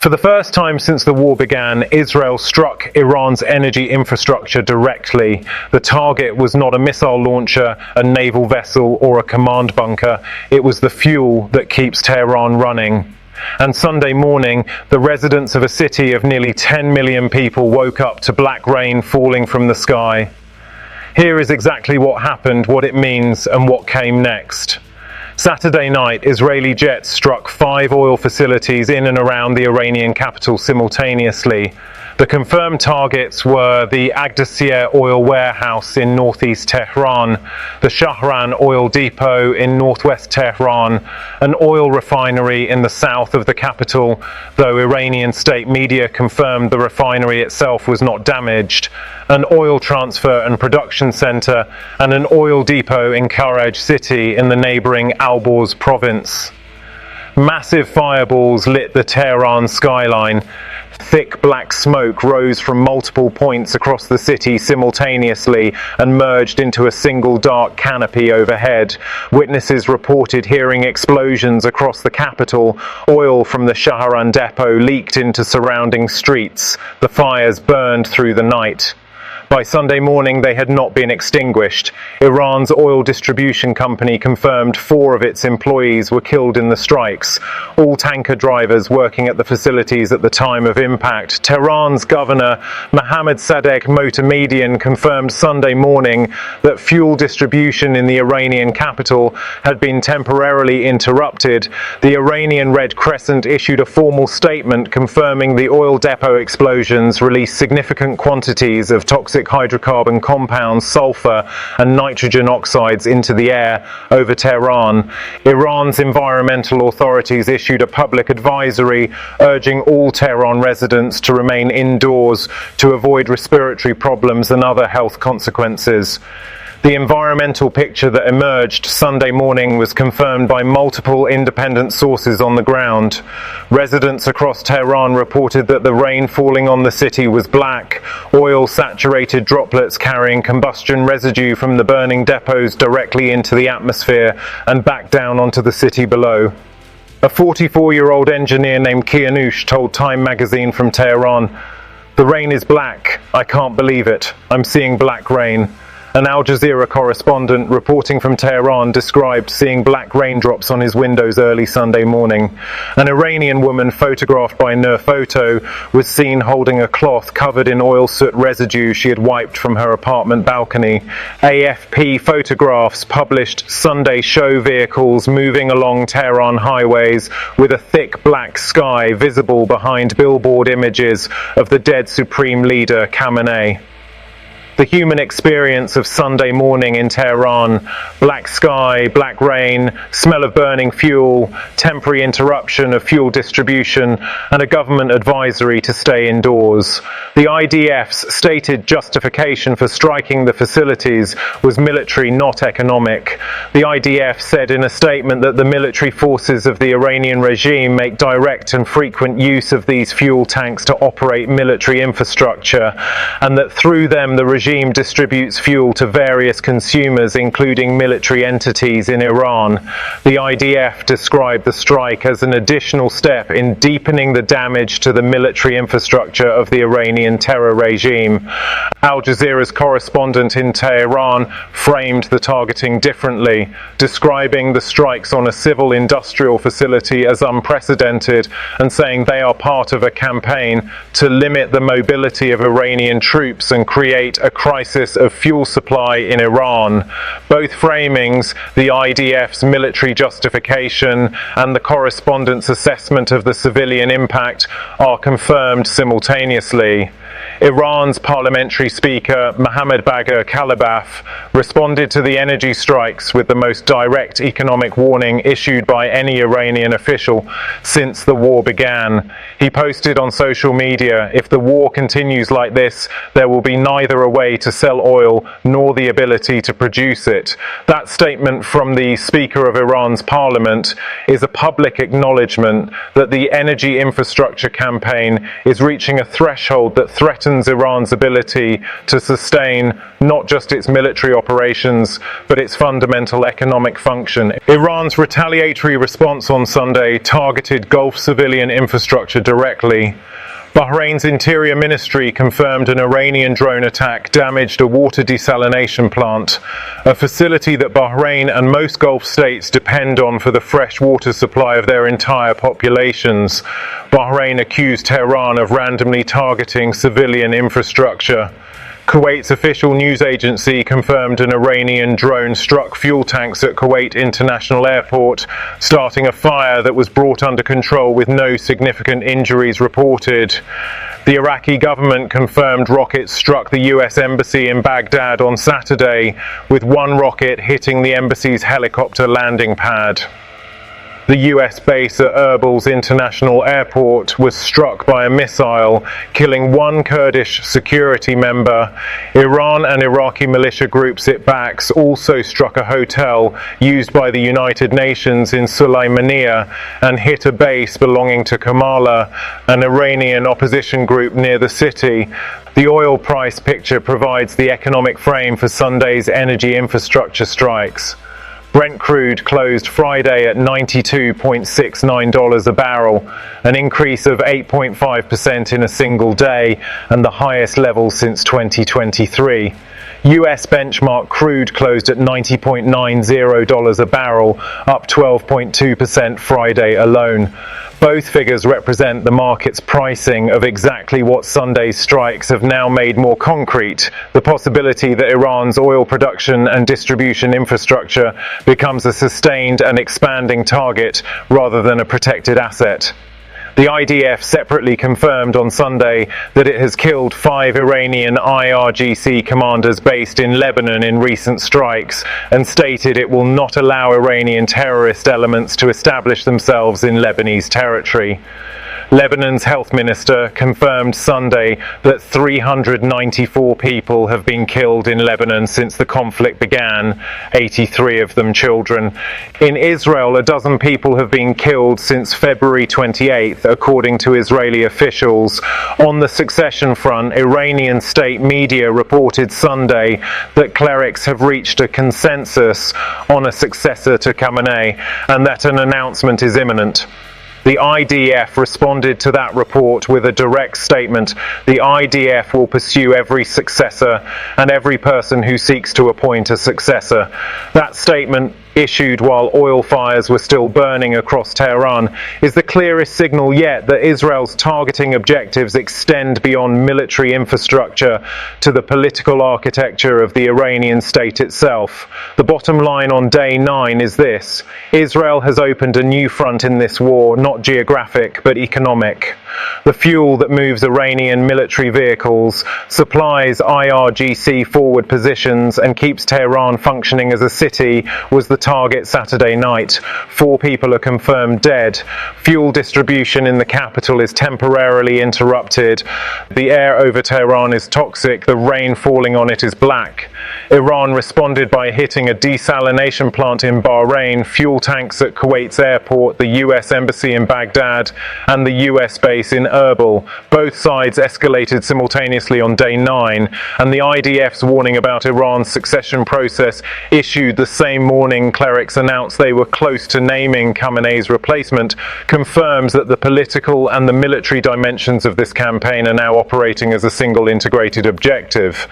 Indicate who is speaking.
Speaker 1: For the first time since the war began, Israel struck Iran's energy infrastructure directly. The target was not a missile launcher, a naval vessel, or a command bunker. It was the fuel that keeps Tehran running. And Sunday morning, the residents of a city of nearly 10 million people woke up to black rain falling from the sky. Here is exactly what happened, what it means, and what came next. Saturday night, Israeli jets struck 5 oil facilities in and around the Iranian capital simultaneously. The confirmed targets were the Agdasir oil warehouse in northeast Tehran, the Shahran oil depot in northwest Tehran, an oil refinery in the south of the capital, though Iranian state media confirmed the refinery itself was not damaged, an oil transfer and production center, and an oil depot in Karaj city in the neighboring Alborz province. Massive fireballs lit the Tehran skyline. Thick black smoke rose from multiple points across the city simultaneously and merged into a single dark canopy overhead. Witnesses reported hearing explosions across the capital. Oil from the Shahran depot leaked into surrounding streets. The fires burned through the night. By Sunday morning, they had not been extinguished. Iran's oil distribution company confirmed 4 of its employees were killed in the strikes, all tanker drivers working at the facilities at the time of impact. Tehran's governor, Mohammad Sadegh Motamedian, confirmed Sunday morning that fuel distribution in the Iranian capital had been temporarily interrupted. The Iranian Red Crescent issued a formal statement confirming the oil depot explosions released significant quantities of toxic hydrocarbon compounds, sulfur and nitrogen oxides into the air over Tehran. Iran's environmental authorities issued a public advisory urging all Tehran residents to remain indoors to avoid respiratory problems and other health consequences. The environmental picture that emerged Sunday morning was confirmed by multiple independent sources on the ground. Residents across Tehran reported that the rain falling on the city was black, oil-saturated droplets carrying combustion residue from the burning depots directly into the atmosphere and back down onto the city below. A 44-year-old engineer named Kianush told Time magazine from Tehran, "The rain is black. I can't believe it. I'm seeing black rain." An Al Jazeera correspondent reporting from Tehran described seeing black raindrops on his windows early Sunday morning. An Iranian woman photographed by Nur Photo was seen holding a cloth covered in oil soot residue she had wiped from her apartment balcony. AFP photographs published Sunday show vehicles moving along Tehran highways with a thick black sky visible behind billboard images of the dead Supreme Leader Khamenei. The human experience of Sunday morning in Tehran, black sky, black rain, smell of burning fuel, temporary interruption of fuel distribution, and a government advisory to stay indoors. The IDF's stated justification for striking the facilities was military, not economic. The IDF said in a statement that the military forces of the Iranian regime make direct and frequent use of these fuel tanks to operate military infrastructure, and that through them the regime distributes fuel to various consumers, including military entities in Iran. The IDF described the strike as an additional step in deepening the damage to the military infrastructure of the Iranian terror regime. Al Jazeera's correspondent in Tehran framed the targeting differently, describing the strikes on a civil industrial facility as unprecedented and saying they are part of a campaign to limit the mobility of Iranian troops and create a crisis of fuel supply in Iran. Both framings, the IDF's military justification and the correspondent's assessment of the civilian impact, are confirmed simultaneously. Iran's parliamentary speaker, Mohammad Bagher Kalibaf, responded to the energy strikes with the most direct economic warning issued by any Iranian official since the war began. He posted on social media, "If the war continues like this, there will be neither a way to sell oil nor the ability to produce it." That statement from the Speaker of Iran's parliament is a public acknowledgement that the energy infrastructure campaign is reaching a threshold that threatens threatens Iran's ability to sustain not just its military operations, but its fundamental economic function. Iran's retaliatory response on Sunday targeted Gulf civilian infrastructure directly. Bahrain's Interior Ministry confirmed an Iranian drone attack damaged a water desalination plant, a facility that Bahrain and most Gulf states depend on for the fresh water supply of their entire populations. Bahrain accused Tehran of randomly targeting civilian infrastructure. Kuwait's official news agency confirmed an Iranian drone struck fuel tanks at Kuwait International Airport, starting a fire that was brought under control with no significant injuries reported. The Iraqi government confirmed rockets struck the US Embassy in Baghdad on Saturday, with one rocket hitting the embassy's helicopter landing pad. The US base at Erbil's International Airport was struck by a missile, killing one Kurdish security member. Iran and Iraqi militia groups it backs also struck a hotel used by the United Nations in Sulaymaniyah and hit a base belonging to Kamala, an Iranian opposition group near the city. The oil price picture provides the economic frame for Sunday's energy infrastructure strikes. Brent crude closed Friday at $92.69 a barrel, an increase of 8.5% in a single day and the highest level since 2023. US benchmark crude closed at $90.90 a barrel, up 12.2% Friday alone. Both figures represent the market's pricing of exactly what Sunday's strikes have now made more concrete: the possibility that Iran's oil production and distribution infrastructure becomes a sustained and expanding target rather than a protected asset. The IDF separately confirmed on Sunday that it has killed 5 Iranian IRGC commanders based in Lebanon in recent strikes, and stated it will not allow Iranian terrorist elements to establish themselves in Lebanese territory. Lebanon's health minister confirmed Sunday that 394 people have been killed in Lebanon since the conflict began, 83 of them children. In Israel, a dozen people have been killed since February 28th, according to Israeli officials. On the succession front, Iranian state media reported Sunday that clerics have reached a consensus on a successor to Khamenei and that an announcement is imminent. The IDF responded to that report with a direct statement: the IDF will pursue every successor and every person who seeks to appoint a successor. That statement, issued while oil fires were still burning across Tehran, is the clearest signal yet that Israel's targeting objectives extend beyond military infrastructure to the political architecture of the Iranian state itself. The bottom line on day 9 is this: Israel has opened a new front in this war, not geographic but economic. The fuel that moves Iranian military vehicles, supplies IRGC forward positions and keeps Tehran functioning as a city was the target Saturday night. 4 people are confirmed dead. Fuel distribution in the capital is temporarily interrupted. The air over Tehran is toxic. The rain falling on it is black. Iran responded by hitting a desalination plant in Bahrain, fuel tanks at Kuwait's airport, the US Embassy in Baghdad, and the US base in Erbil. Both sides escalated simultaneously on day 9, and the IDF's warning about Iran's succession process, issued the same morning clerics announced they were close to naming Khamenei's replacement, confirms that the political and the military dimensions of this campaign are now operating as a single integrated objective.